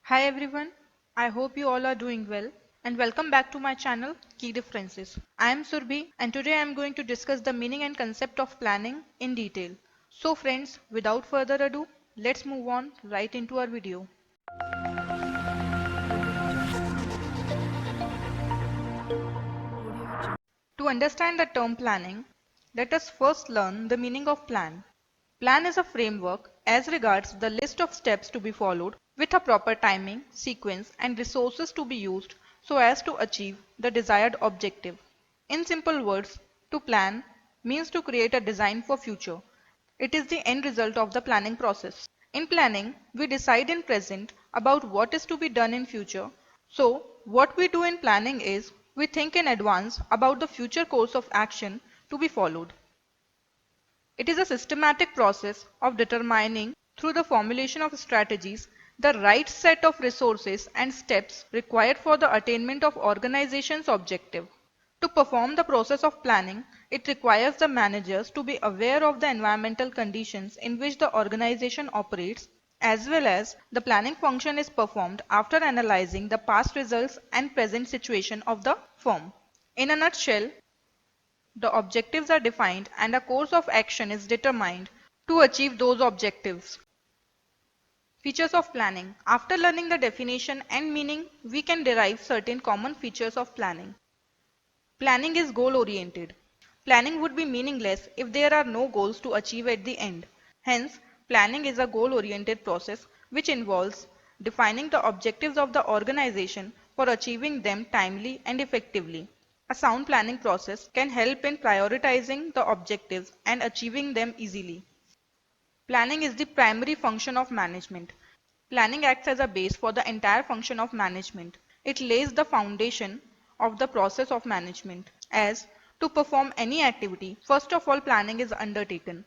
Hi everyone, I hope you all are doing well and welcome back to my channel Key Differences. I am Surbhi and today I am going to discuss the meaning and concept of planning in detail. So friends, without further ado, let's move on right into our video. To understand the term planning, let us first learn the meaning of plan. Plan is a framework as regards the list of steps to be followed with a proper timing, sequence and resources to be used so as to achieve the desired objective. In simple words, to plan means to create a design for future. It is the end result of the planning process. In planning, we decide in present about what is to be done in future. So, what we do in planning is we think in advance about the future course of action to be followed. It is a systematic process of determining through the formulation of strategies the right set of resources and steps required for the attainment of organization's objective. To perform the process of planning, it requires the managers to be aware of the environmental conditions in which the organization operates, as well as the planning function is performed after analyzing the past results and present situation of the firm. In a nutshell, the objectives are defined and a course of action is determined to achieve those objectives. Features of planning. After learning the definition and meaning, we can derive certain common features of planning. Planning is goal-oriented. Planning would be meaningless if there are no goals to achieve at the end. Hence, planning is a goal-oriented process which involves defining the objectives of the organization for achieving them timely and effectively. A sound planning process can help in prioritizing the objectives and achieving them easily. Planning is the primary function of management. Planning acts as a base for the entire function of management. It lays the foundation of the process of management. As to perform any activity, first of all planning is undertaken.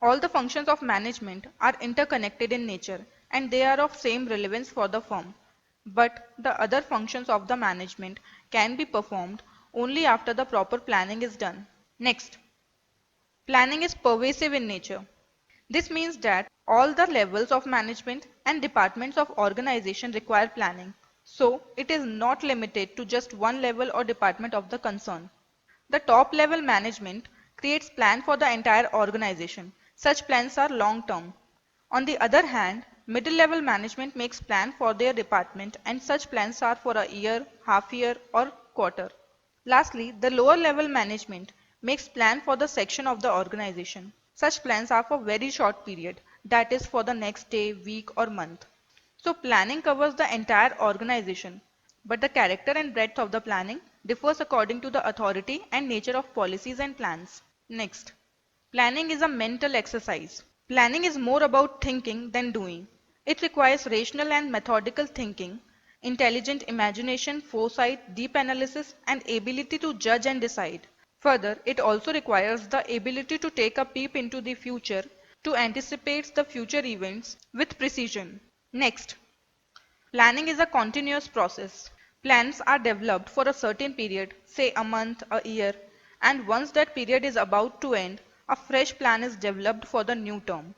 All the functions of management are interconnected in nature and they are of same relevance for the firm. But the other functions of the management can be performed only after the proper planning is done. Next, planning is pervasive in nature. This means that all the levels of management and departments of organization require planning. So, it is not limited to just one level or department of the concern. The top level management creates plan for the entire organization. Such plans are long term. On the other hand, middle level management makes plan for their department and such plans are for a year, half year or quarter. Lastly, the lower level management makes plan for the section of the organization. Such plans are for very short period, that is for the next day, week or month. So planning covers the entire organization, but the character and breadth of the planning differs according to the authority and nature of policies and plans. Next, planning is a mental exercise. Planning is more about thinking than doing. It requires rational and methodical thinking, intelligent imagination, foresight, deep analysis, and ability to judge and decide. Further, it also requires the ability to take a peep into the future, to anticipate the future events with precision. Next, planning is a continuous process. Plans are developed for a certain period, say a month, a year, and once that period is about to end, a fresh plan is developed for the new term.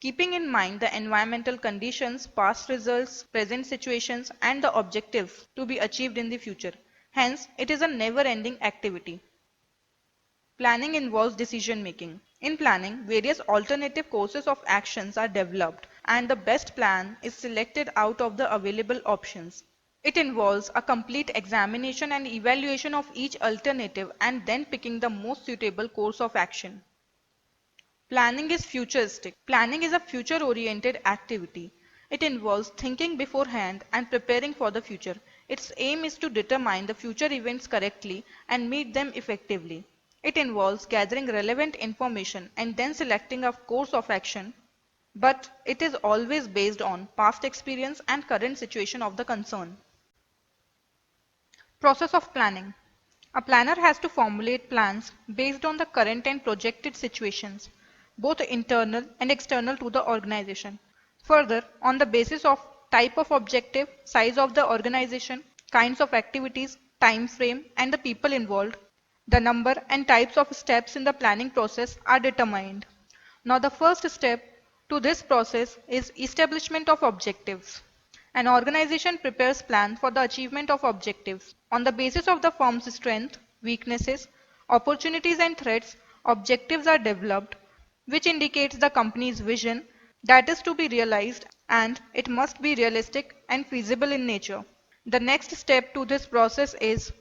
Keeping in mind the environmental conditions, past results, present situations, and the objectives to be achieved in the future. Hence, it is a never-ending activity. Planning involves decision making. In planning, various alternative courses of actions are developed and the best plan is selected out of the available options. It involves a complete examination and evaluation of each alternative and then picking the most suitable course of action. Planning is futuristic. Planning is a future-oriented activity. It involves thinking beforehand and preparing for the future. Its aim is to determine the future events correctly and meet them effectively. It involves gathering relevant information and then selecting a course of action, but it is always based on past experience and current situation of the concern. Process of planning. A planner has to formulate plans based on the current and projected situations, both internal and external to the organization. Further, on the basis of type of objective, size of the organization, kinds of activities, time frame, and the people involved, the number and types of steps in the planning process are determined. Now, the first step to this process is establishment of objectives. An organization prepares plans for the achievement of objectives. On the basis of the firm's strength, weaknesses, opportunities and threats, objectives are developed, which indicates the company's vision that is to be realized, and it must be realistic and feasible in nature. The next step to this process is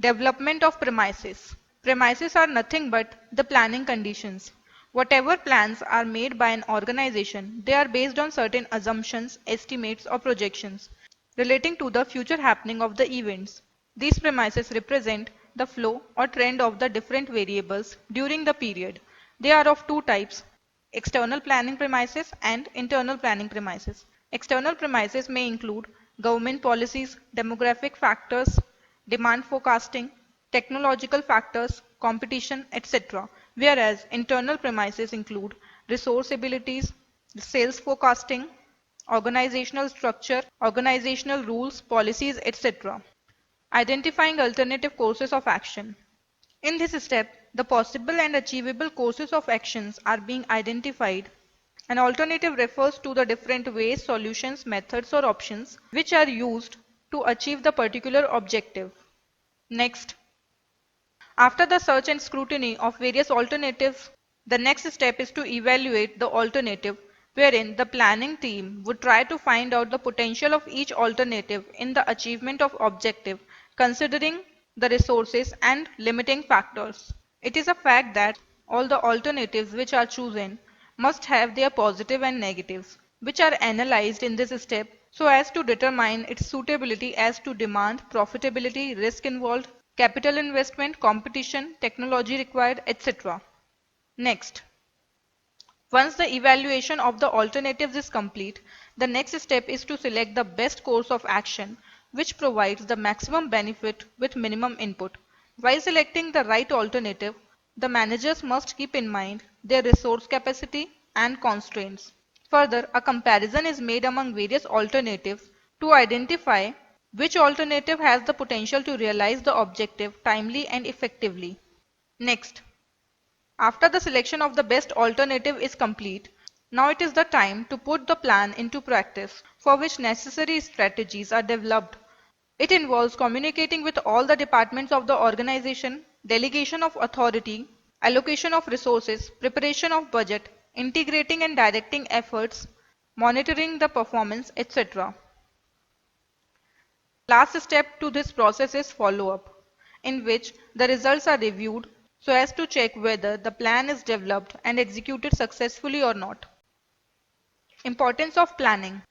development of premises. Premises are nothing but the planning conditions. Whatever plans are made by an organization, they are based on certain assumptions, estimates or projections relating to the future happening of the events. These premises represent the flow or trend of the different variables during the period. They are of two types: external planning premises and internal planning premises. External premises may include government policies, demographic factors, demand forecasting, technological factors, competition, etc. Whereas internal premises include resource abilities, sales forecasting, organizational structure, organizational rules, policies, etc. Identifying alternative courses of action. In this step, the possible and achievable courses of actions are being identified. An alternative refers to the different ways, solutions, methods or options which are used to achieve the particular objective. Next, after the search and scrutiny of various alternatives, the next step is to evaluate the alternative, wherein the planning team would try to find out the potential of each alternative in the achievement of objective, considering the resources and limiting factors. It is a fact that all the alternatives which are chosen must have their positive and negatives, which are analyzed in this step so as to determine its suitability as to demand, profitability, risk involved, capital investment, competition, technology required, etc. Next, once the evaluation of the alternatives is complete, the next step is to select the best course of action which provides the maximum benefit with minimum input. While selecting the right alternative, the managers must keep in mind their resource capacity and constraints. Further, a comparison is made among various alternatives to identify which alternative has the potential to realize the objective timely and effectively. Next, after the selection of the best alternative is complete, now it is the time to put the plan into practice, for which necessary strategies are developed. It involves communicating with all the departments of the organization, delegation of authority, allocation of resources, preparation of budget, integrating and directing efforts, monitoring the performance, etc. Last step to this process is follow-up, in which the results are reviewed so as to check whether the plan is developed and executed successfully or not. Importance of planning.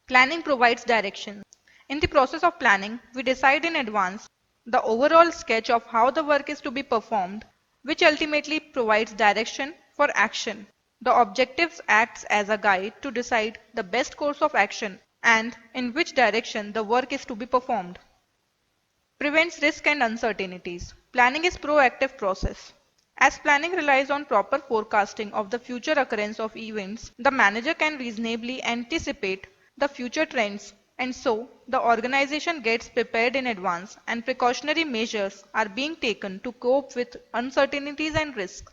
Planning provides direction. In the process of planning, we decide in advance the overall sketch of how the work is to be performed, which ultimately provides direction for action. The objectives acts as a guide to decide the best course of action and in which direction the work is to be performed. Prevents risk and uncertainties. Planning is proactive process. As planning relies on proper forecasting of the future occurrence of events, the manager can reasonably anticipate the future trends, and so the organization gets prepared in advance and precautionary measures are being taken to cope with uncertainties and risks.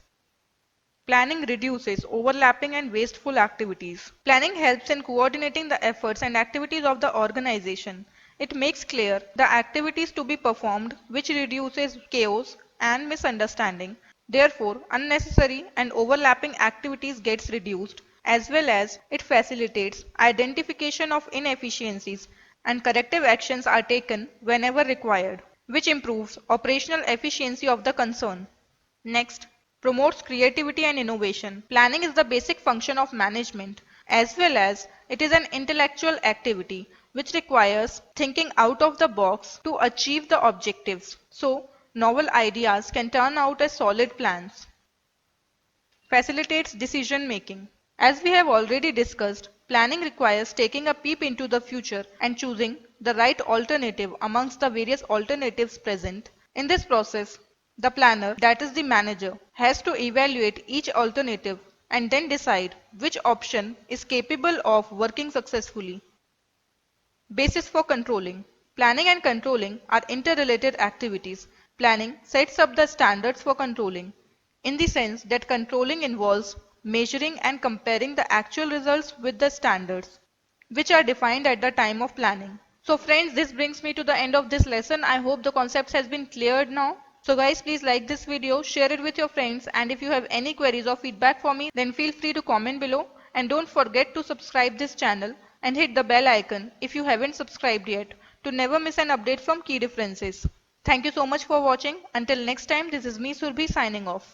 Planning reduces overlapping and wasteful activities. Planning helps in coordinating the efforts and activities of the organization. It makes clear the activities to be performed, which reduces chaos and misunderstanding. Therefore, unnecessary and overlapping activities gets reduced, as well as it facilitates identification of inefficiencies and corrective actions are taken whenever required, which improves operational efficiency of the concern. Next, promotes creativity and innovation. Planning is the basic function of management, as well as it is an intellectual activity which requires thinking out of the box to achieve the objectives. So, novel ideas can turn out as solid plans. Facilitates decision making. As we have already discussed, planning requires taking a peep into the future and choosing the right alternative amongst the various alternatives present. In this process, the planner, that is the manager, has to evaluate each alternative and then decide which option is capable of working successfully. Basis for controlling. Planning and controlling are interrelated activities. Planning sets up the standards for controlling, in the sense that controlling involves measuring and comparing the actual results with the standards. which are defined at the time of planning. So friends, this brings me to the end of this lesson. I hope the concepts has been cleared now. So guys, please like this video, share it with your friends, and if you have any queries or feedback for me, then feel free to comment below. And don't forget to subscribe this channel and hit the bell icon if you haven't subscribed yet to never miss an update from Key Differences. Thank you so much for watching. Until next time, this is me Surbhi signing off.